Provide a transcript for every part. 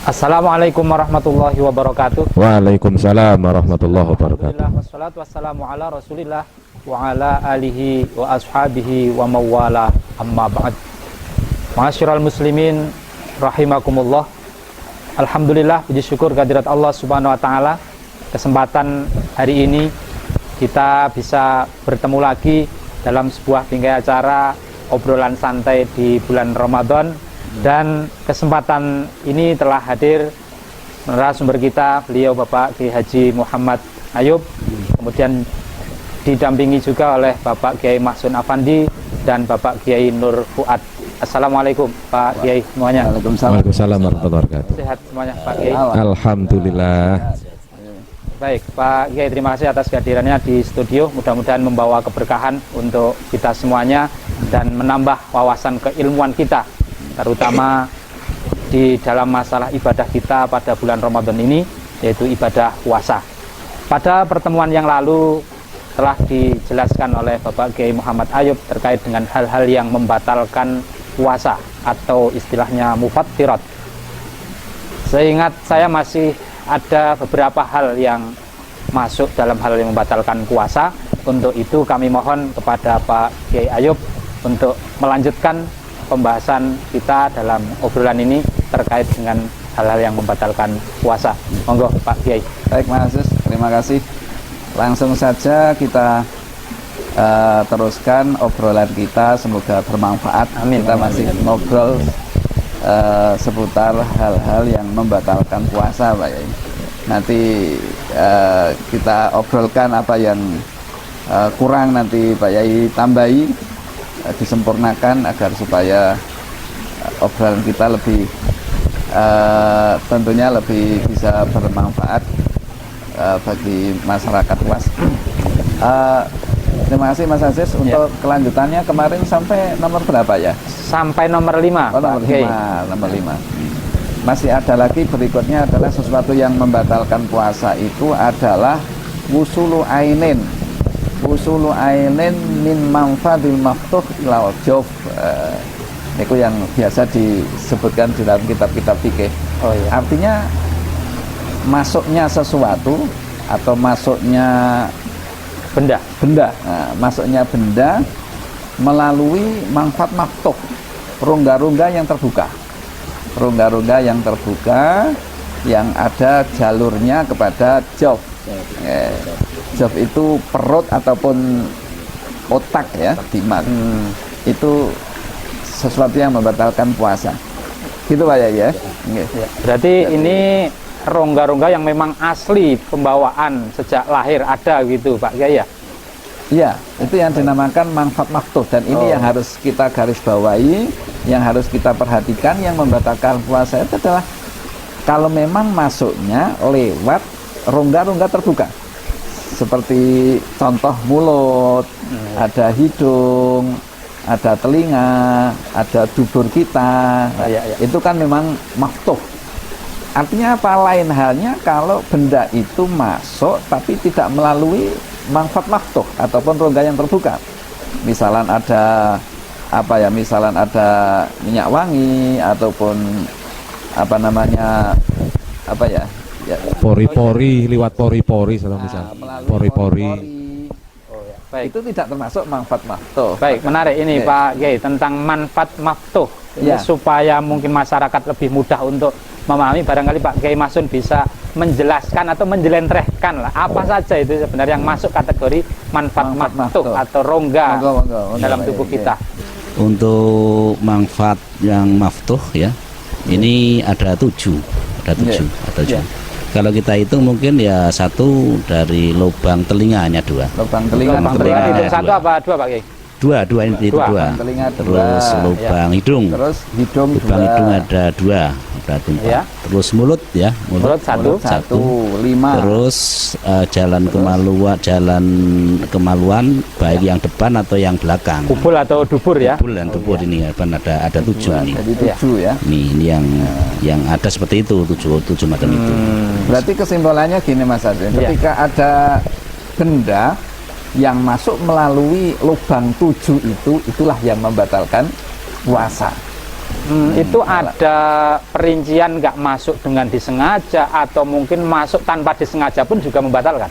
Assalamualaikum warahmatullahi wabarakatuh. Waalaikumsalam warahmatullahi wabarakatuh. Alhamdulillah wassalatu wassalamu ala Rasulillah wa ala alihi wa ashabihi wa mawala amma ba'd. Ma'asyiral muslimin rahimakumullah. Alhamdulillah, puji syukur kehadirat Allah Subhanahu wa taala. Kesempatan hari ini kita bisa bertemu lagi dalam sebuah bingkai acara obrolan santai di bulan Ramadan. Dan kesempatan ini telah hadir narasumber kita, beliau Bapak Kiai Haji Muhammad Ayub, kemudian didampingi juga oleh Bapak Kiai Mahsun Afandi dan Bapak Kiai Nur Fuad. Assalamualaikum Pak Kiai semuanya. Waalaikumsalam warahmatullahi wabarakatuh. Sehat semuanya Pak Kiai. Alhamdulillah. Baik Pak Kiai, terima kasih atas kehadirannya di studio. Mudah-mudahan membawa keberkahan untuk kita semuanya dan menambah wawasan keilmuan kita, terutama di dalam masalah ibadah kita pada bulan Ramadan ini, yaitu ibadah puasa. Pada pertemuan yang lalu telah dijelaskan oleh Bapak Kiai Muhammad Ayub terkait dengan hal-hal yang membatalkan puasa atau istilahnya mufattirat. Seingat saya masih ada beberapa hal yang masuk dalam hal yang membatalkan puasa. Untuk itu kami mohon kepada Pak Kiai Ayub untuk melanjutkan pembahasan kita dalam obrolan ini terkait dengan hal-hal yang membatalkan puasa. Monggo Pak Kiai. Baik Mas Aziz, terima kasih. Langsung saja kita teruskan obrolan kita, semoga bermanfaat. Amin. Kita masih ngobrol seputar hal-hal yang membatalkan puasa Pak Yai. Nanti kita obrolkan apa yang kurang, nanti Pak Yai tambahi, disempurnakan agar supaya obrolan kita lebih tentunya lebih bisa bermanfaat bagi masyarakat luas. Terima kasih Mas Aziz. Untuk kelanjutannya kemarin sampai nomor berapa ya? Sampai nomor 5. Oh, nomor 5, nomor 5. Masih ada lagi, berikutnya adalah sesuatu yang membatalkan puasa itu adalah wusulu ainin. Wusulu ainin min manfadil maftuh ila jof. Itu yang biasa disebutkan di dalam kitab-kitab fikih. Oh, iya. Artinya masuknya sesuatu atau masuknya Benda. Nah, masuknya benda melalui manfaat maftuh, rongga-rongga yang terbuka. Rongga-rongga yang terbuka yang ada jalurnya kepada jof. Jof itu perut ataupun otak ya, dimat. Itu sesuatu yang membatalkan puasa. Gitu Pak ya. Berarti ini rongga-rongga yang memang asli pembawaan sejak lahir ada gitu Pak Kiai ya? Iya, itu yang dinamakan manfaat maftuh, dan ini yang harus kita garis bawahi, yang harus kita perhatikan. Yang membatalkan puasa itu adalah kalau memang masuknya lewat rongga-rongga terbuka. Seperti contoh mulut, ada hidung, ada telinga, ada dubur kita. Itu kan memang maftuh. Artinya apa? Lain halnya kalau benda itu masuk tapi tidak melalui manfaat maftuh ataupun rongga yang terbuka. Misalan ada misalan ada minyak wangi ataupun Pori-pori, liwat pori-pori salah misal. Pori-pori. Baik. Itu tidak termasuk manfaat maftuh. Baik, menarik ini Pak Kiai tentang manfaat maftuh. Ini supaya mungkin masyarakat lebih mudah untuk memahami, barangkali Pak Kiai Mahsun bisa menjelaskan atau menjelentrehkan lah apa saja itu sebenarnya yang masuk kategori manfaat maftuh atau rongga dalam tubuh kita. Untuk manfaat yang maftuh ya, ini ada tujuh. Kalau kita hitung mungkin ya satu dari lubang telinga, hanya dua. Lubang telinga itu satu apa dua Pak Kiai? Dua. Terus lubang hidung. Terus lubang hidung ada dua, berarti 4. Ya. Terus mulut ya, Mulut satu. 5. Terus jalan kemaluan baik yang depan atau yang belakang. Kubul atau dubur ya? Kubul dan dubur ini ya, ada 7 ini. Jadi 7 ya. Ini yang ada seperti itu, 7 macam itu. Berarti kesimpulannya gini Mas Adrian, ketika ada benda yang masuk melalui lubang 7 itulah yang membatalkan puasa. Itu ada perincian nggak masuk dengan disengaja atau mungkin masuk tanpa disengaja pun juga membatalkan?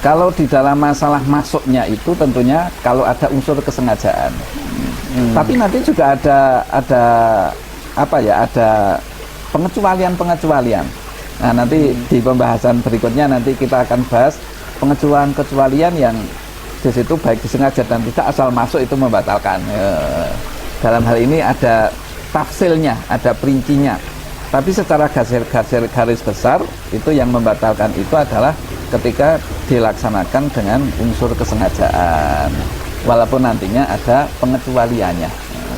Kalau di dalam masalah masuknya itu tentunya kalau ada unsur kesengajaan. Tapi nanti juga ada apa ya, ada pengecualian. Nah, nanti di pembahasan berikutnya nanti kita akan bahas pengecualian yang di situ baik disengaja dan tidak, asal masuk itu membatalkan. Dalam hal ini ada tafsilnya, ada perincinya. Tapi secara garis besar itu yang membatalkan itu adalah ketika dilaksanakan dengan unsur kesengajaan. Walaupun nantinya ada pengecualiannya.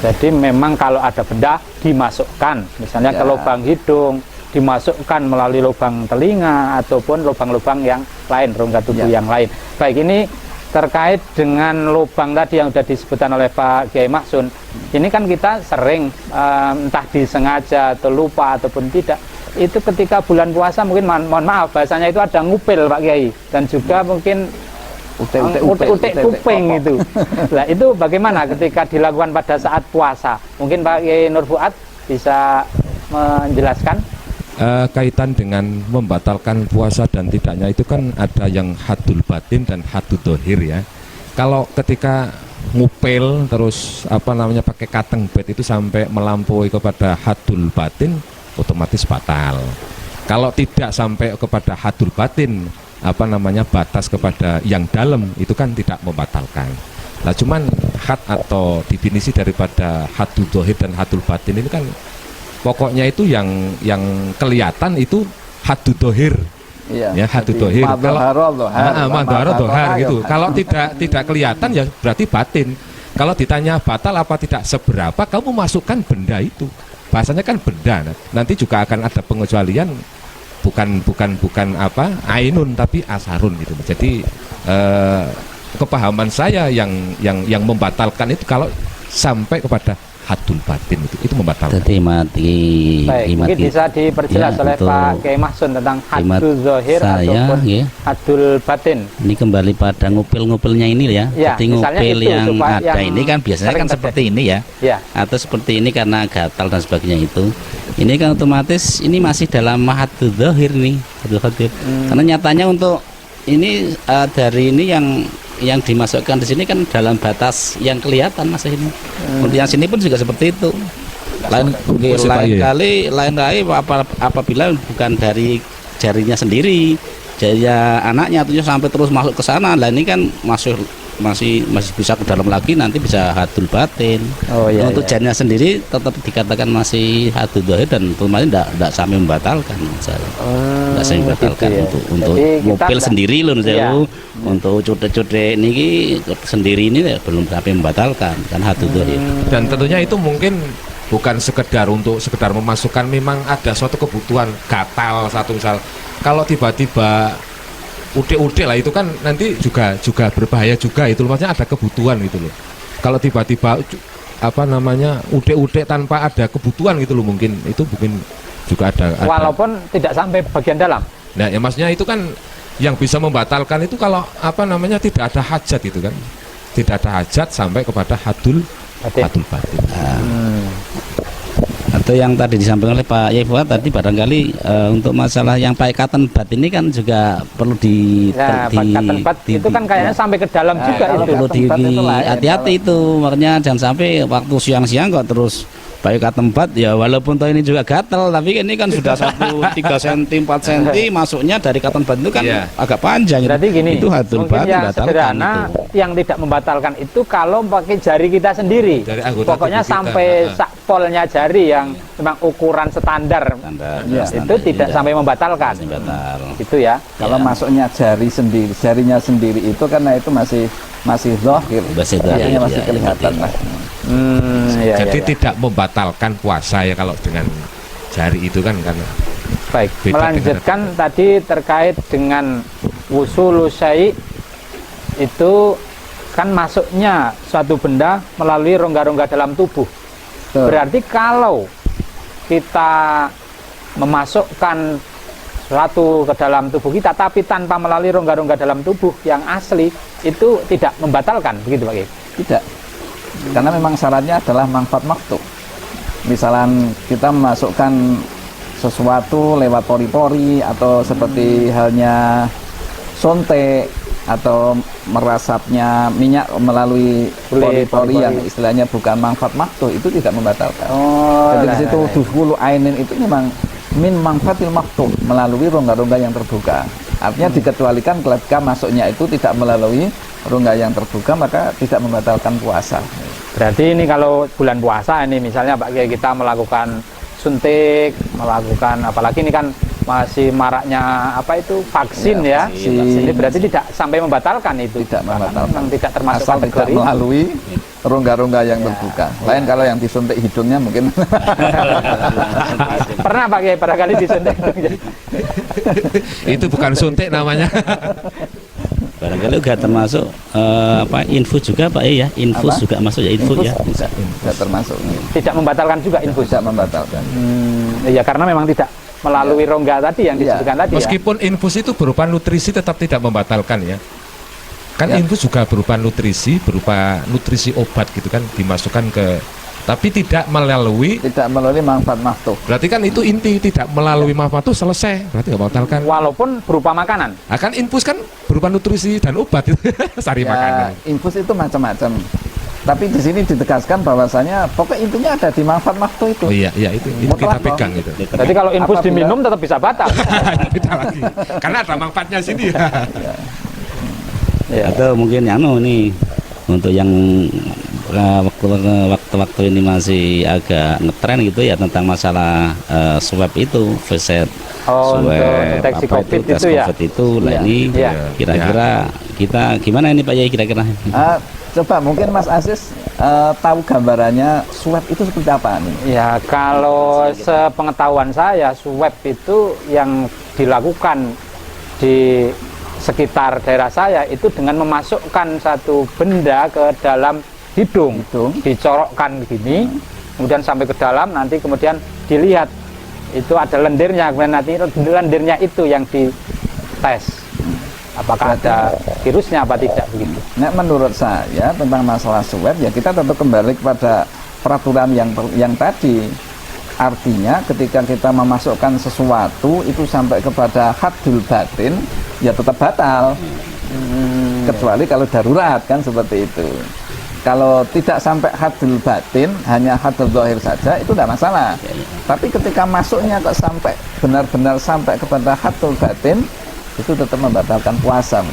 Jadi memang kalau ada benda dimasukkan, misalnya ke lubang hidung, dimasukkan melalui lubang telinga ataupun lubang-lubang yang lain, rongga tubuh yang lain. Baik, ini terkait dengan lubang tadi yang sudah disebutkan oleh Pak Kiai Mahsun. Ini kan kita sering entah disengaja atau lupa ataupun tidak, itu ketika bulan puasa mungkin mohon maaf bahasanya itu ada ngupil Pak Kiai, dan juga mungkin utek kuping itu. Nah, itu bagaimana ketika dilakukan pada saat puasa? Mungkin Pak Kiai Nur Fuad bisa menjelaskan. Kaitan dengan membatalkan puasa dan tidaknya itu kan ada yang hadul batin dan hadul dohir ya. Kalau ketika ngupil terus pakai cutting bed itu sampai melampaui kepada hadul batin, otomatis batal. Kalau tidak sampai kepada hadul batin, batas kepada yang dalam, itu kan tidak membatalkan. Nah, cuman had atau definisi daripada hadul dohir dan hadul batin ini kan pokoknya itu yang kelihatan itu hadu dohir, ya hadu dohir. Kalau madharo dohar gitu. Kalau tidak kelihatan ya berarti batin. Kalau ditanya batal apa tidak, seberapa kamu masukkan benda itu. Bahasanya kan benda. Nanti juga akan ada pengecualian, bukan ainun tapi asarun gitu. Jadi kepahaman saya yang membatalkan itu kalau sampai kepada hadul batin itu membatalkan. Jadi Baik, mungkin bisa diperjelas oleh Pak Kiai Mahsun tentang hadul zohir ataupun hadul batin. Ini kembali pada ngupil-ngupilnya ini ya. Jadi ngupil yang ada ini kan biasanya kan seperti ini ya. Atau seperti ini karena gatal dan sebagainya itu. Ini kan otomatis ini masih dalam hadul zohir nih, hadul zohir. Karena nyatanya untuk ini dari ini yang dimasukkan di sini kan dalam batas yang kelihatan Mas ini. Untuk yang sini pun juga seperti itu. Lain kali apabila bukan dari jarinya sendiri, jarinya anaknya atau sampai terus masuk ke sana. Lah ini kan masih bisa ke dalam lagi, nanti bisa hadul batin. Untuk jarinya sendiri tetap dikatakan masih hadul dohir dan kemarin tidak sampai membatalkan. Tidak sampai membatalkan untuk mobil sendiri loh jauh. Untuk cude-cude ini sendiri ini ya, belum sampai membatalkan kan hadul dohir. Dan tentunya itu mungkin bukan sekedar memasukkan, memang ada suatu kebutuhan gatal satu misal. Kalau tiba-tiba ude-ude lah itu kan nanti juga berbahaya juga, itu maksudnya ada kebutuhan gitu loh. Kalau tiba-tiba ude-ude tanpa ada kebutuhan gitu loh, mungkin juga ada walaupun tidak sampai bagian dalam. Nah ya maksudnya itu kan yang bisa membatalkan itu kalau tidak ada hajat itu kan, tidak ada hajat sampai kepada hadul batin. Atau yang tadi disampaikan oleh Pak Yai Fuad tadi, barangkali untuk masalah yang pakai cotton bud ini kan juga perlu cotton bud itu kan kayaknya sampai ke dalam juga itu. Perlu hati-hati itu, makanya jangan sampai waktu siang-siang kok terus pakai cotton bud ya, walaupun toh ini juga gatel, tapi ini kan sudah 3 cm 4 cm masuknya dari cotton bud itu kan agak panjang. Berarti gini, itu hadul bud yang sederhana itu. Yang tidak membatalkan itu kalau pakai jari kita sendiri, pokoknya sampai sakpolnya jari yang memang ukuran standar itu tidak sampai membatalkan. Itu ya. Kalau masuknya jarinya sendiri itu karena itu masih zahir, masih kelihatan lah. Jadi tidak membatalkan puasa ya kalau dengan jari itu kan karena. Baik, melanjutkan tadi terkait dengan wusul syai' itu kan masuknya suatu benda melalui rongga-rongga dalam tubuh. Berarti kalau kita memasukkan suatu ke dalam tubuh kita tapi tanpa melalui rongga-rongga dalam tubuh yang asli, itu tidak membatalkan, begitu Pak Kiai? Tidak. Karena memang syaratnya adalah manfaat maktuh. Misalnya kita memasukkan sesuatu lewat pori-pori atau seperti halnya sontek atau merasapnya minyak melalui pori-pori yang istilahnya bukan manfaat maktuh, itu tidak membatalkan. Jadi di situ dukhulu ainin itu memang min manfaatil maktuh, melalui rongga-rongga yang terbuka. Artinya dikecualikan ketika masuknya itu tidak melalui rongga yang terbuka, maka tidak membatalkan puasa. Berarti ini kalau bulan puasa ini misalnya Pak Kiai kita melakukan suntik, melakukan apalagi ini kan masih maraknya apa itu vaksin ya. Ini berarti tidak sampai membatalkan itu. Tidak membatalkan. Tidak termasuk asal kategori tidak melalui rongga-rongga yang terbuka. Lain kalau yang disuntik hidungnya mungkin. Pernah Pak Kiai barangkali disuntik hidungnya. Itu bukan suntik namanya. Barangkali juga termasuk infus juga Pak ya, infus juga masuk ya, infus ya. Tidak termasuk. Tidak membatalkan juga infus. Tidak membatalkan. Iya karena memang tidak melalui rongga tadi yang disebutkan tadi. Meskipun infus itu berupa nutrisi tetap tidak membatalkan ya. Kan infus juga berupa nutrisi obat gitu kan, dimasukkan ke, tapi tidak melalui manfaat maktuh. Berarti kan itu inti, tidak melalui manfaat itu selesai, berarti nggak batalkan. Walaupun berupa makanan. Akan infus kan berupa nutrisi dan obat itu sari makanan. Infus itu macam-macam. Tapi di sini ditegaskan bahwasanya pokok intinya ada di manfaat maktuh itu. Oh iya itu kita pegang itu. Jadi kalau infus diminum tetap bisa batal. Tidak lagi. Karena ada manfaatnya sini ya. Atau mungkin nih untuk yang waktu-waktu ini masih agak ngetren gitu ya tentang masalah swab itu, visit swab deteksi COVID tes COVID itu. Lah ini kira-kira kita gimana ini Pak Yai kira-kira? Coba mungkin Mas Aziz tahu gambarannya swab itu seperti apa nih? Ya kalau sepengetahuan saya swab itu yang dilakukan di sekitar daerah saya itu dengan memasukkan satu benda ke dalam hidung. Dicorokkan begini, kemudian sampai ke dalam, nanti kemudian dilihat itu ada lendirnya, kemudian nanti lendirnya itu yang dites apakah ada virusnya apa tidak begitu. Nah, menurut saya tentang masalah swab ya kita tetap kembali kepada peraturan yang tadi. Artinya ketika kita memasukkan sesuatu itu sampai kepada haddul batin ya tetap batal. Kecuali kalau darurat kan seperti itu. Kalau tidak sampai haddul batin, hanya haddul zahir saja itu tidak masalah. Tapi ketika masuknya kok sampai benar-benar sampai kepada haddul batin, itu tetap membatalkan puasa.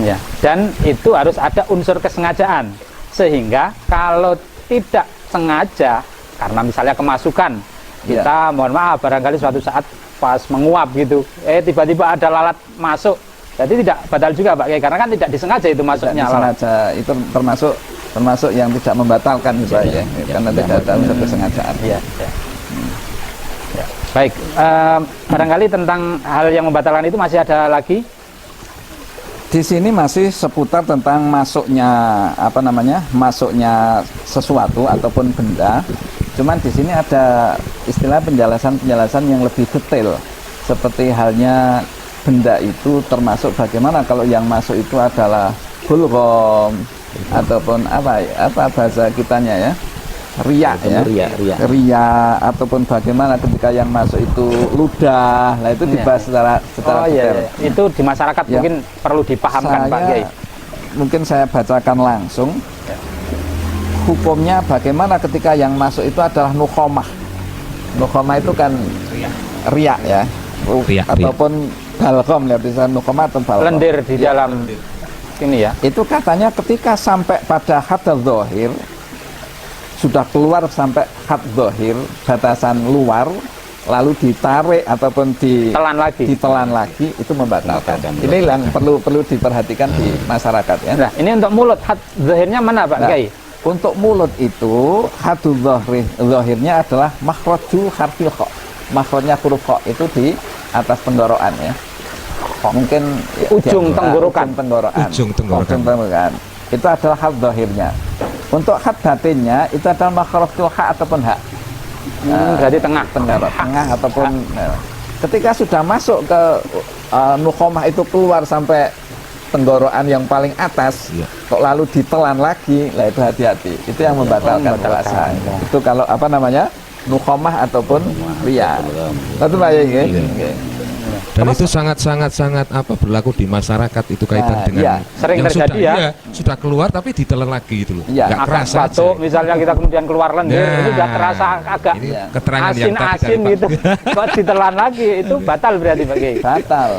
Ya. Dan itu harus ada unsur kesengajaan. Sehingga kalau tidak sengaja karena misalnya kemasukan, kita mohon maaf barangkali suatu saat pas menguap gitu, tiba-tiba ada lalat masuk, jadi tidak batal juga Pak Kiai karena kan tidak disengaja itu masuknya lalat. Itu termasuk yang tidak membatalkan juga karena tidak ada unsur kesengajaan. Baik, barangkali tentang hal yang membatalkan itu masih ada lagi. Di sini masih seputar tentang masuknya sesuatu ataupun benda. Cuman di sini ada istilah penjelasan yang lebih detail. Seperti halnya benda itu termasuk bagaimana kalau yang masuk itu adalah bulgom ataupun apa bahasa kitanya ya? Riak ya. Riak ataupun bagaimana ketika yang masuk itu ludah. Nah itu dibahas secara detail. Itu di masyarakat mungkin perlu dipahamkan Pak Kiai. Mungkin saya bacakan langsung. Hukumnya bagaimana ketika yang masuk itu adalah nukhomah. Nukhomah itu kan riak ya. Ataupun balgom, lihat di sana nukhomah atau balgom. Lendir di dalam ini ya. Itu katanya ketika sampai pada haddul zahir, sudah keluar sampai had zahir, batasan luar, lalu ditarik ataupun ditelan lagi itu membatalkan. Ini yang perlu diperhatikan di masyarakat ya. Nah, ini untuk mulut had zahirnya mana Pak Kiai? Untuk mulut itu haddul zahirnya adalah makhraju harfil kha. Makhrajnya huruf kha itu di atas tenggorokan ya. Mungkin ujung tenggorokan. Ujung tenggorokan. Itu adalah had zahirnya. Untuk had batinnya itu adalah makhrajul ha ataupun ha. Berarti tengah ataupun ketika sudah masuk ke nukhomah itu keluar sampai tenggorokan yang paling atas, kok lalu ditelan lagi, lah itu hati-hati. Itu yang membatalkan puasa. Itu kalau apa namanya, nukhamah ataupun riya. Itu Pak ya. Dan itu sangat berlaku di masyarakat itu kaitan dengan sering yang terjadi sudah keluar tapi ditelan lagi gitu loh. Nggak kerasa batuk misalnya kita kemudian keluar lendir, ini udah terasa agak asin gitu. Kok ditelan lagi, itu batal berarti Pak Kiai. Batal.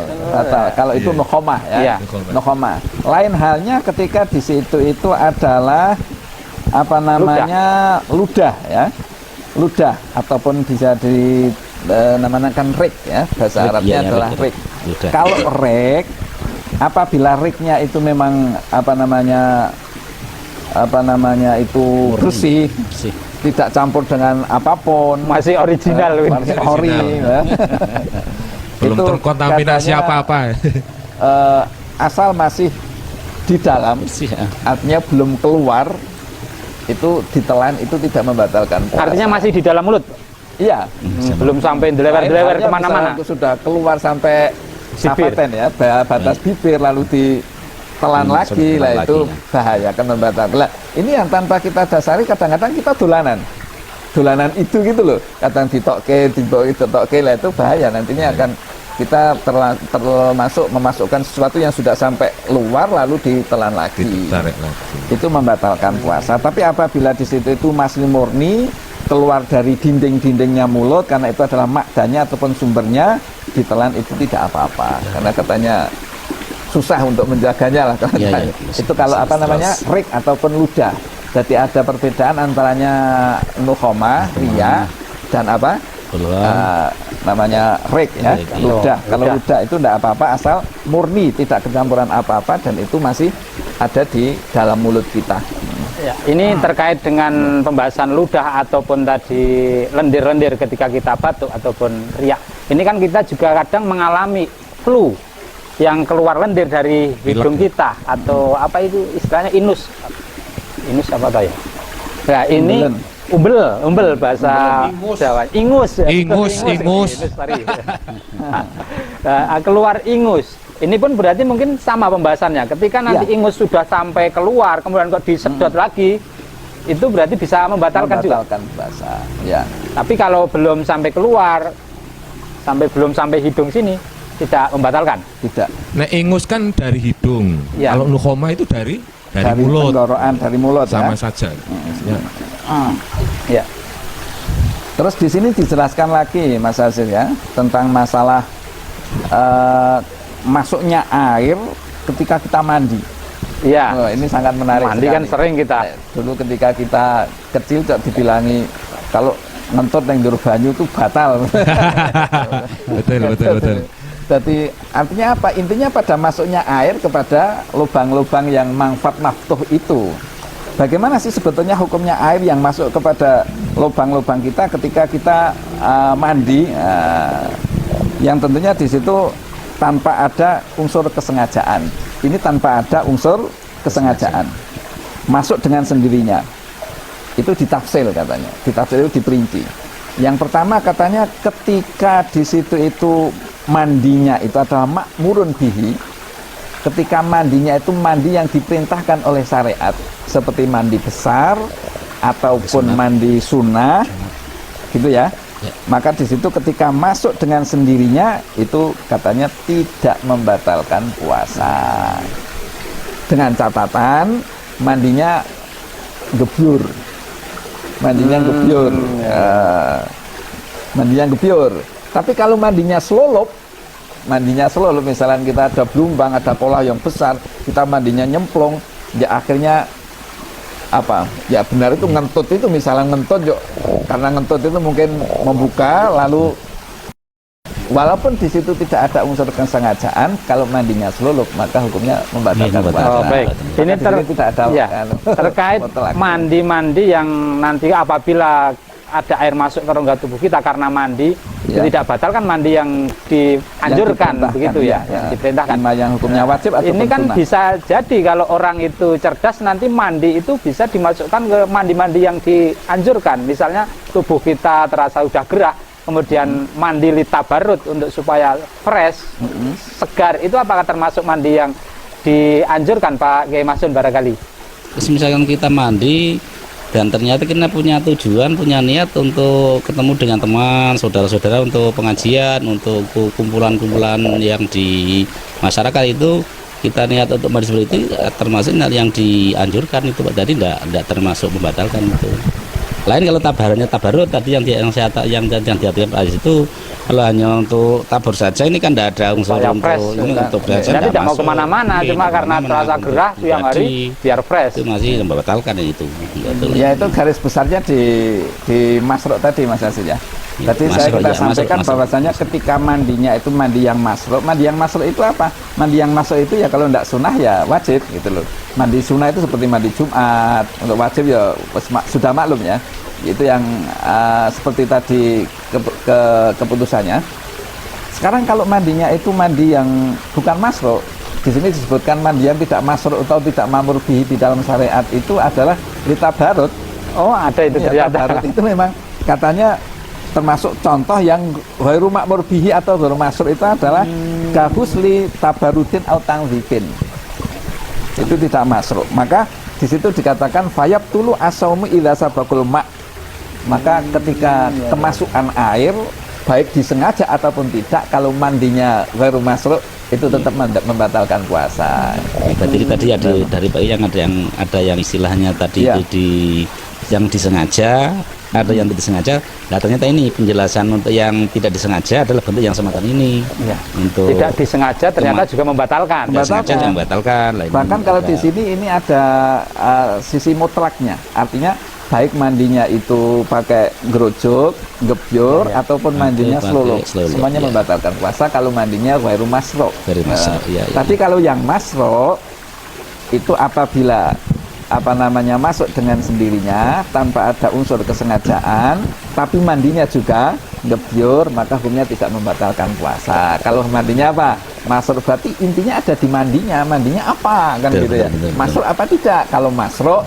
Kalau itu nukhamah ya. Nukhamah. Lain halnya ketika di situ itu adalah apa namanya ludah ya. Ludah ataupun bisa dinamakan rik ya, bahasa Arabnya adalah rik. Kalau rik, apabila riknya itu memang apa namanya itu bersih, tidak campur dengan apapun, masih original, masih ori ya. Belum terkontaminasi apa-apa. Asal masih di dalam, artinya belum keluar, itu ditelan itu tidak membatalkan puasa. Artinya masih di dalam mulut? Iya, belum sampai delewer-delewer kemana-mana. Sudah keluar sampai safaten ya, batas bibir lalu ditelan lagi, lah itu bahaya, akan membatalkan. Lah ini yang tanpa kita dasari kadang-kadang kita dolanan itu gitu loh, kadang ditokke, lah itu bahaya, nantinya akan kita termasuk memasukkan sesuatu yang sudah sampai luar lalu ditelan lagi. Itu membatalkan puasa. Tapi apabila di situ itu masih murni keluar dari dinding-dindingnya mulut, karena itu adalah makdanya ataupun sumbernya, ditelan itu tidak apa-apa. Karena katanya susah untuk menjaganya lah. Itu kalau apa namanya rik ataupun ludah. Jadi ada perbedaan antaranya nukhamah, riya, dan apa? Namanya rik ya, ludah. Kalau ludah itu tidak apa-apa asal murni, tidak kecampuran apa-apa, dan itu masih ada di dalam mulut kita. Ya, ini terkait dengan pembahasan ludah ataupun tadi lendir-lendir ketika kita batuk ataupun riak. Ini kan kita juga kadang mengalami flu yang keluar lendir dari hidung kita, atau apa itu istilahnya inus apa tahu ya? Ya ini umbel bahasa Jawa. Ingus. Keluar ingus. Ini pun berarti mungkin sama pembahasannya. Ketika nanti ingus sudah sampai keluar, kemudian kok disedot lagi, itu berarti bisa membatalkan juga. Puasa. Ya. Tapi kalau belum sampai keluar, belum sampai hidung sini, tidak membatalkan. Tidak. Nah, ingus kan dari hidung. Ya. Kalau nukhamah itu dari mulut. Dari mulut. Sama saja. Ya. Ya. Terus di sini dijelaskan lagi Mas Hasil ya tentang masalah masuknya air ketika kita mandi. Iya. Ini sangat menarik. Mandi sekali. Kan sering kita. Dulu ketika kita kecil dibilangi kalau ngentut yang juru banyu itu batal. betul. Jadi artinya apa? Intinya pada masuknya air kepada lubang-lubang yang manfaat maftuh itu. Bagaimana sih sebetulnya hukumnya air yang masuk kepada lubang-lubang kita ketika kita mandi? Yang tentunya di situ tanpa ada unsur kesengajaan. Ini tanpa ada unsur kesengajaan. Masuk dengan sendirinya. Itu ditafsir katanya. Ditafsir itu diperinci. Yang pertama katanya ketika di situ itu mandinya itu adalah makmurun bihi. Ketika mandinya itu mandi yang diperintahkan oleh syariat, seperti mandi besar ataupun mandi sunnah, gitu ya. Maka di situ ketika masuk dengan sendirinya itu katanya tidak membatalkan puasa. Dengan catatan mandinya gebyur. Mandinya gebyur. Tapi kalau mandinya selolup misalnya kita ada blumbang, ada pola yang besar, kita mandinya nyemplung, ya akhirnya apa? Ya benar itu ngentut itu misalnya ngentut yuk, karena ngentut itu mungkin membuka lalu walaupun di situ tidak ada unsur kesengajaan, kalau mandinya selulup maka hukumnya membatalkan puasa. Oh, baik. Ini tidak ada terkait mandi-mandi yang nanti apabila ada air masuk ke rongga tubuh kita karena mandi, itu tidak batal kan mandi yang dianjurkan begitu ya, yang diperintahkan. Yang hukumnya wajib atau ini kan sunnah. Bisa jadi kalau orang itu cerdas nanti mandi itu bisa dimasukkan ke mandi-mandi yang dianjurkan. Misalnya tubuh kita terasa sudah gerah, kemudian mandi litabarut untuk supaya fresh, segar, itu apakah termasuk mandi yang dianjurkan Pak Kiai Masun barangkali? Terus misalkan kita mandi dan ternyata kita punya tujuan, punya niat untuk ketemu dengan teman, saudara-saudara untuk pengajian, untuk kumpulan-kumpulan yang di masyarakat itu, kita niat untuk mandi seperti itu termasuk yang dianjurkan itu, jadi tidak termasuk membatalkan itu. Lain kalau tabarut tadi yang diaturkan Pak Aziz itu, kalau hanya untuk tabur saja ini kan tidak ada unsur untuk belajar. Jadi tidak mau kemana-mana, cuma karena terasa gerah siang hari biar fresh. Itu masih membatalkan itu. Ya itu garis besarnya di masruk tadi Mas Aziz ya. Tadi kita sampaikan bahwasanya ketika mandinya itu mandi yang masruk. Mandi yang masruk itu apa? Mandi yang masruk itu ya kalau tidak sunnah ya wajib gitu loh. Mandi sunnah itu seperti mandi Jumat. Untuk wajib ya sudah maklum ya. Itu yang seperti tadi keputusannya. Sekarang kalau mandinya itu mandi yang bukan masruk, di sini disebutkan mandi yang tidak masruk atau tidak mamur bihi di dalam syariat itu adalah litabarut. Oh, ada itu ya, tabarut itu memang katanya termasuk contoh yang ghairu ma'mur bihi atau ghairu masruk itu adalah kahusli tabarudin au tangzifin. Itu tidak masruk. Maka di situ dikatakan fayab tulu asaumu idza sabaqul ma'. Maka ketika kemasukan air baik disengaja ataupun tidak, kalau mandinya ghairu masruk itu tetap membatalkan puasa. Tadi ada dari Pak yang ada yang istilahnya tadi ya. Itu yang disengaja, ada yang tidak disengaja. Nah ternyata ini penjelasan untuk yang tidak disengaja adalah bentuk yang semacam ini. Ya. Untuk tidak disengaja ternyata juga membatalkan. Membatalkan. Bahkan kalau di sini ini ada sisi mutlaknya, artinya baik mandinya itu pakai gerujuk, gebyur, ataupun mandinya selulup, semuanya membatalkan puasa kalau mandinya ghairu masruk. Tapi kalau yang masruk itu apabila masuk dengan sendirinya tanpa ada unsur kesengajaan, tapi mandinya juga gebyur, maka hukumnya tidak membatalkan puasa. Kalau mandinya apa? Masruk berarti intinya ada di mandinya apa kan gitu ya. Masruk apa tidak? Kalau masruk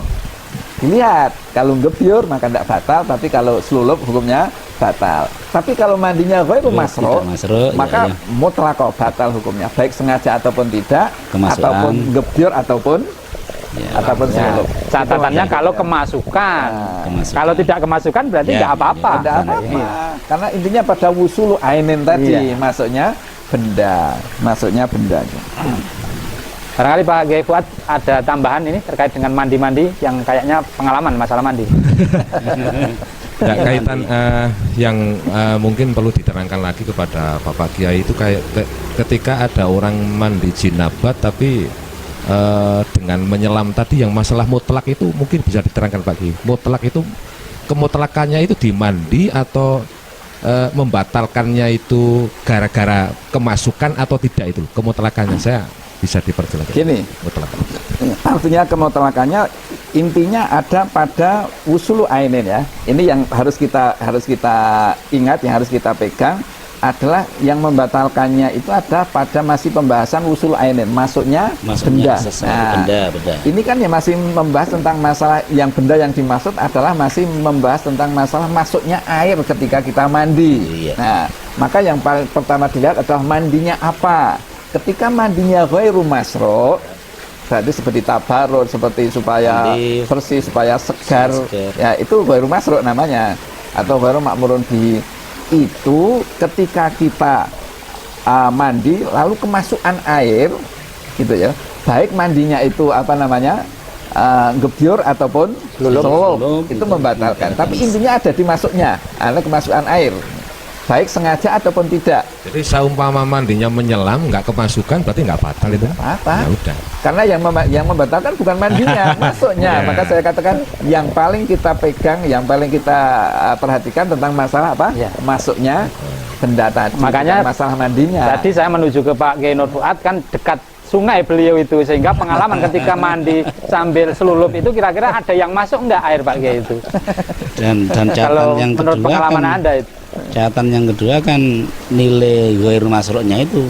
dilihat, kalau gebyur maka tidak batal, tapi kalau selulup hukumnya batal. Tapi kalau mandinya ghairu masruk, maka mutlaq batal hukumnya, baik sengaja ataupun tidak, ataupun gebyur ataupun selulup. Catatannya kalau kemasukan. Kalau tidak kemasukan berarti tidak apa-apa. Tidak apa-apa. Karena intinya pada wusulu ainin tadi, masuknya benda. Barangkali Pak Kiai Fuad ada tambahan ini terkait dengan mandi-mandi yang kayaknya pengalaman masalah mandi. Ya, kaitan yang mungkin perlu diterangkan lagi kepada Bapak Kiai itu kayak ketika ada orang mandi jinabat tapi dengan menyelam tadi yang masalah mutlak itu mungkin bisa diterangkan Pak Kiai. Mutlak itu kemutlakannya itu di mandi atau membatalkannya itu gara-gara kemasukan atau tidak itu kemutlakannya saya bisa diperjelas. Gini, artinya kemutlakannya intinya ada pada usulu ainin ya. Ini yang harus kita ingat, yang harus kita pegang adalah yang membatalkannya itu ada pada masih pembahasan usul ainin, masuknya benda. Benda. Ini kan ya masih membahas tentang masalah yang benda yang dimaksud adalah masih membahas tentang masalah masuknya air ketika kita mandi. Nah, maka yang paling pertama dilihat adalah mandinya apa. Ketika mandinya ghairu masruk, berarti seperti tabarut, seperti supaya bersih, supaya segar. Ya, itu ghairu masruk namanya, atau ghairu ma'murun bihi. Itu ketika kita mandi lalu kemasukan air gitu ya, baik mandinya itu gebyur ataupun selulup, itu membatalkan. Tapi intinya ada di masuknya, ada kemasukan air, baik sengaja ataupun tidak. Jadi saumpama mandinya menyelam nggak kemasukan berarti nggak batal itu? Apa? Ya udah. Karena yang membatalkan bukan mandinya, masuknya. Maka saya katakan yang paling kita pegang, yang paling kita perhatikan tentang masalah apa? Masuknya benda tadi. Makanya masalah mandinya. Tadi saya menuju ke Pak Kiai Nur Fuad kan dekat sungai beliau itu, sehingga pengalaman ketika mandi sambil selulup itu kira-kira ada yang masuk enggak air Pak Kiai itu? Dan kalau yang menurut kedua pengalaman kan, Anda itu. Catatan yang kedua kan nilai ghairu masruknya itu.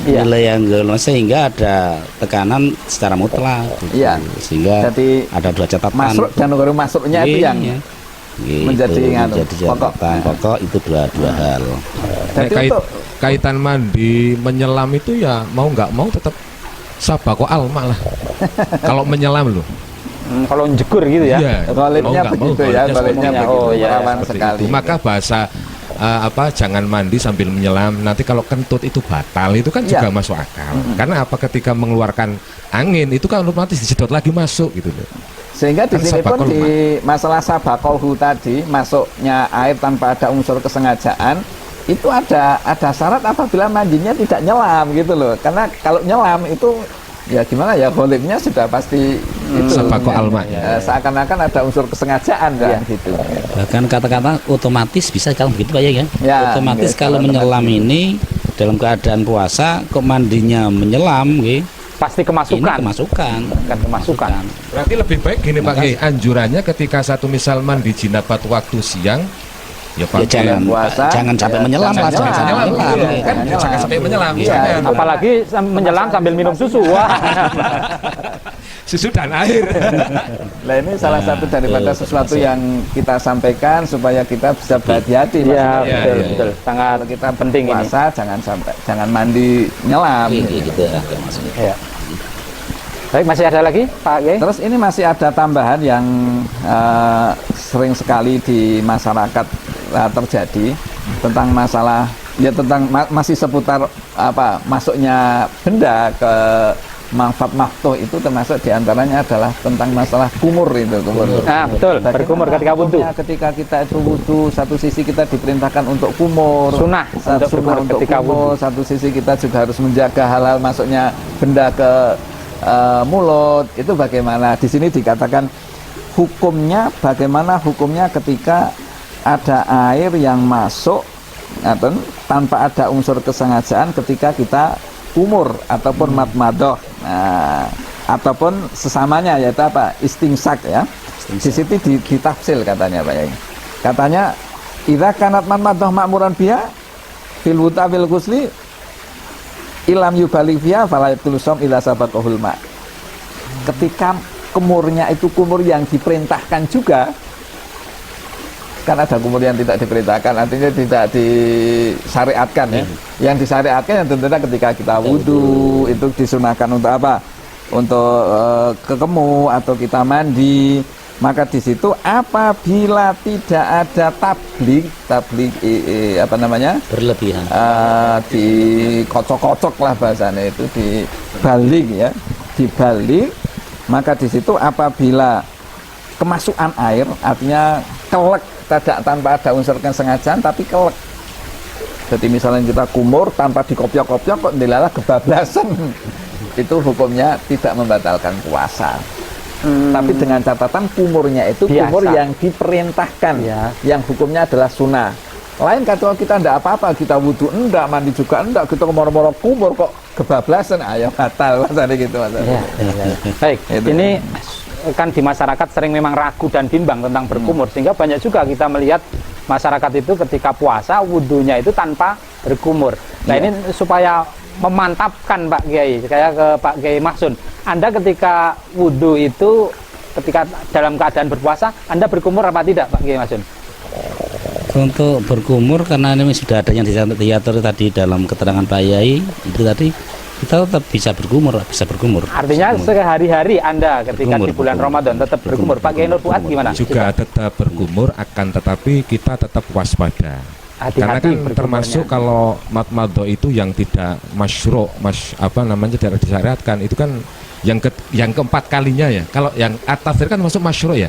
Nilai yang ghairu sehingga ada tekanan secara mutlak gitu. Sehingga jadi, ada dua catatan. Masruk dan ghairu masruknya itu yang menjadi catatan pokok itu dua hal. Kaitan mandi menyelam itu ya mau nggak mau tetap sabako alma lah. Kalau menyelam loh. Kalau jegur gitu ya. Iya. Golipnya begitu ya, golipnya begitu. Rawan sekali. Maka bahasa jangan mandi sambil menyelam. Nanti kalau kentut itu batal, itu kan juga masuk akal. Karena apa, ketika mengeluarkan angin itu kan otomatis disedot lagi masuk gitu loh. Sehingga di sini pun di masalah sabakohu tadi, masuknya air tanpa ada unsur kesengajaan, itu ada syarat apabila mandinya tidak nyelam gitu loh. Karena kalau nyelam itu ya gimana ya, golipnya sudah pasti itu sabako alma. Seakan-akan ada unsur kesengajaan kan gitu. Bahkan kata-kata otomatis bisa kalau begitu Pak ya. Otomatis gitu, kalau menyelam ini dalam keadaan puasa kok mandinya menyelam pasti kemasukan. Ini kemasukan. Kan kemasukan. Berarti lebih baik gini Pak Kiai, anjurannya ketika satu misal mandi jinabat waktu siang, ya jangan puasa, jangan sampai menyelam lah, jangan sampai menyelam. Apalagi menyelam sambil minum susu. Wah. Susu dan air. Nah ini salah satu daripada sesuatu yang kita sampaikan supaya kita bisa berhati-hati. Iya, betul. Sangat kita penting puasa, ini. jangan mandi nyelam. Gitu ya. Baik, masih ada lagi Pak Kiai? Terus ini masih ada tambahan yang sering sekali di masyarakat terjadi tentang masalah masih seputar masuknya benda ke manfaat maktuh, itu termasuk diantaranya adalah tentang masalah kumur itu. Betul. Berkumur ketika wudhu. Ketika kita itu wudhu, satu sisi kita diperintahkan untuk kumur, sunnah untuk ketika kumur, satu sisi kita juga harus menjaga halal masuknya benda ke mulut. Itu bagaimana? Di sini dikatakan hukumnya, bagaimana hukumnya ketika ada air yang masuk tanpa ada unsur kesengajaan ketika kita kumur ataupun madmadoh, ataupun sesamanya, yaitu istingsak ya. Di situ ditafsir katanya Pak Yai. Katanya idza kanat madmadoh ma'muran biha fil wuta fil ghusli ilam yubaligh fiha fala yabtul shaum illa sabaqahul ma. Ketika kumurnya itu kumur yang diperintahkan juga, kan ada kumur yang tidak diperintahkan, artinya tidak disyariatkan ya. Yang disyariatkan yang tentunya ketika kita wudhu itu disunahkan untuk apa? Untuk kekemu atau kita mandi. Maka di situ apabila tidak ada tablik berlebihan, dikocok-kocok lah bahasanya itu, dibalik, maka di situ apabila kemasukan air, artinya kelek, tidak tanpa ada unsur kesengajaan tapi kelek. Jadi misalnya kita kumur tanpa dikopiok-kopiok kok dilalah kebablasan, itu hukumnya tidak membatalkan puasa. Tapi dengan catatan kumurnya itu biasa, kumur yang diperintahkan, yang hukumnya adalah sunnah. Lain kalau kita tidak apa-apa, kita wudhu enggak, mandi juga enggak, kita moro-moro kumur kok kebablasan, ya batal maksudnya gitu. Baik, ini kan di masyarakat sering memang ragu dan bimbang tentang berkumur, sehingga banyak juga kita melihat masyarakat itu ketika puasa wudhunya itu tanpa berkumur. Nah ini supaya memantapkan Pak Kiai, saya ke Pak Kiai Mahsun, Anda ketika wudhu itu ketika dalam keadaan berpuasa, Anda berkumur apa tidak Pak Kiai Mahsun? Untuk berkumur, karena ini sudah ada yang diatur tadi dalam keterangan Pak Yai itu tadi, kita tetap bisa berkumur. Artinya sehari-hari Anda ketika di bulan Ramadan tetap berkumur. Pak Kiai Nur Fuad gimana? Juga tetap berkumur, akan tetapi kita tetap waspada. Karena kan termasuk kalau madmadoh itu yang tidak masyru', tidak disyariatkan, itu kan yang keempat kalinya ya. Kalau yang atas kan masuk masyru' ya.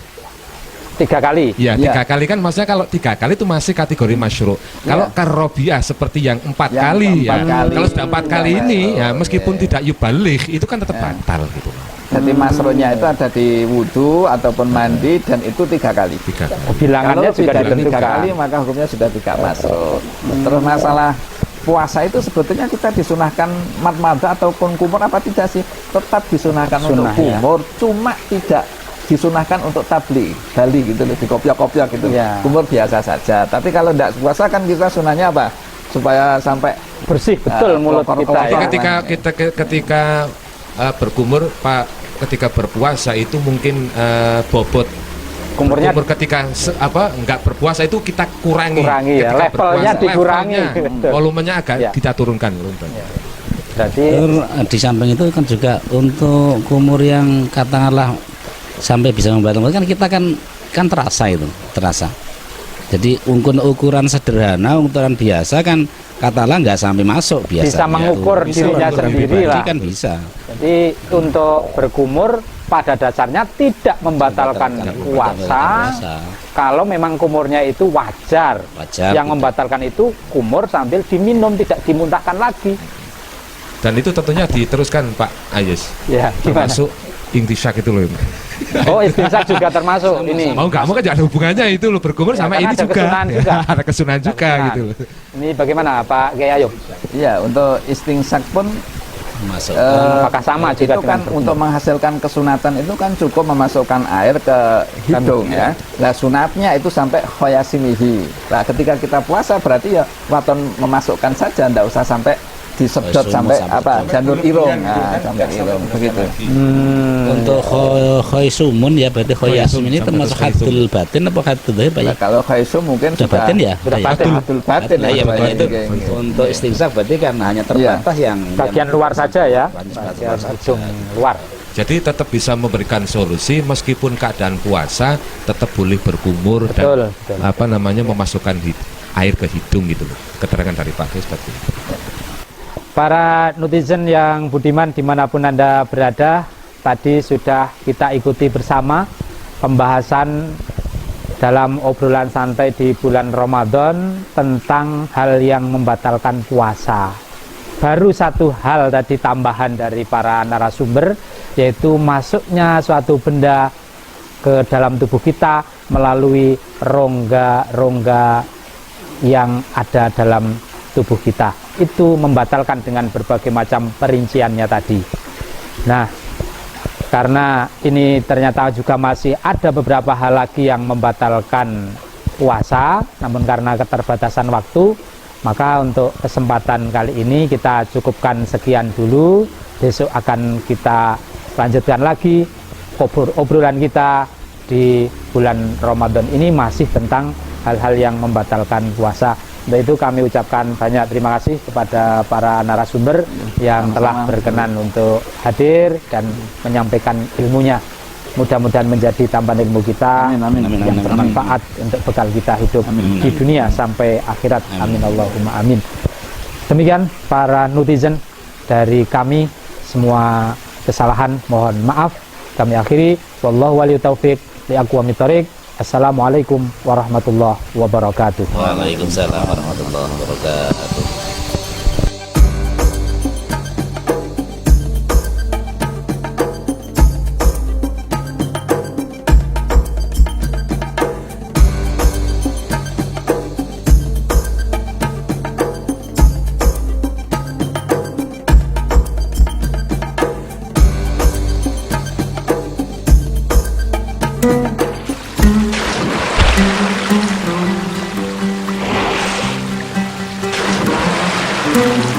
3 kali. Ya, 3 kali kan maksudnya kalau 3 kali itu masih kategori masyru'. Kalau karobiah seperti yang 4 kali ya. Kalau sudah 4 kali ini ya meskipun tidak yubaligh itu kan tetap batal gitu. Jadi masruhnya itu ada di wudhu ataupun mandi, dan itu 3 kali. Bilangannya kalau juga tidak ditentukan 3 kali maka hukumnya sudah tidak masuk. Terus masalah puasa itu sebetulnya kita disunahkan madmadah ataupun kumur apa tidak sih? Tetap disunahkan untuk kumur, cuma tidak disunahkan untuk tabli, bali gitu loh, dikopiak-kopiak gitu. Kumur biasa saja. Tapi kalau tidak puasa kan kita sunahnya apa? Supaya sampai bersih betul mulut kita. Ketika berkumur Pak, ketika berpuasa itu mungkin bobot kumur ketika enggak berpuasa itu kita kurangi ya, levelnya dikurangi, volumenya agak kita turunkan. Berarti di samping itu kan juga untuk kumur yang katakanlah sampai bisa membatalkan kan kita kan terasa itu, terasa. Jadi ukuran sederhana, ukuran biasa kan katakanlah nggak sampai masuk biasa. Bisa mengukur dirinya sendiri lah. Kan bisa. Jadi untuk berkumur pada dasarnya tidak membatalkan puasa. Kalau memang kumurnya itu wajar. Yang membatalkan itu kumur sambil diminum, tidak dimuntahkan lagi. Dan itu tentunya diteruskan Pak Ayes. Ya, termasuk intisyak itu loh. Oh, istinsak juga termasuk ini. Mau nggak mau kan ada hubungannya itu loh, berkumur ya, sama ini juga. Ada kesunahan juga gitu loh. Ini bagaimana Pak Kiai Ayub? Iya, untuk istinsak pun masuk. Apakah sama juga itu kan untuk menghasilkan kesunatan itu kan cukup memasukkan air ke hidung ya. Nah sunatnya itu sampai khoyasimihi. Nah ketika kita puasa berarti ya waton memasukkan saja, ndak usah sampai disedot sampai apa janur irung, nah, sampai irung begitu. Untuk khoisumun ya berarti khoyasum ini termasuk hadul batin apa hadul zahir Pak ya? Kalau khoisum mungkin sudah batin ya. Hadul batin ya itu. Untuk istinsak berarti kan hanya terbatas yang bagian luar saja ya. Bagian ujung luar. Jadi tetap bisa memberikan solusi meskipun keadaan puasa tetap boleh berkumur dan apa namanya memasukkan air ke hidung gitu loh. Keterangan dari Pak Kiai seperti itu. Para netizen yang budiman dimanapun Anda berada, tadi sudah kita ikuti bersama pembahasan dalam obrolan santai di bulan Ramadan tentang hal yang membatalkan puasa. Baru satu hal tadi tambahan dari para narasumber, yaitu masuknya suatu benda ke dalam tubuh kita melalui rongga-rongga yang ada dalam tubuh kita. Itu membatalkan dengan berbagai macam perinciannya tadi. Nah, karena ini ternyata juga masih ada beberapa hal lagi yang membatalkan puasa, namun karena keterbatasan waktu, maka untuk kesempatan kali ini kita cukupkan sekian dulu. Besok akan kita lanjutkan lagi obrolan kita di bulan Ramadan ini masih tentang hal-hal yang membatalkan puasa. Untuk itu kami ucapkan banyak terima kasih kepada para narasumber yang telah berkenan untuk hadir dan menyampaikan ilmunya. Mudah-mudahan menjadi tambahan ilmu kita yang bermanfaat untuk bekal kita hidup di dunia sampai akhirat. Amin Allahumma amin. Demikian para netizen dari kami, semua kesalahan mohon maaf. Kami akhiri. Wallahu waliyut taufiq li aqwamit thoriq. Assalamualaikum warahmatullahi wabarakatuh. Waalaikumsalam warahmatullahi wabarakatuh. Thank you.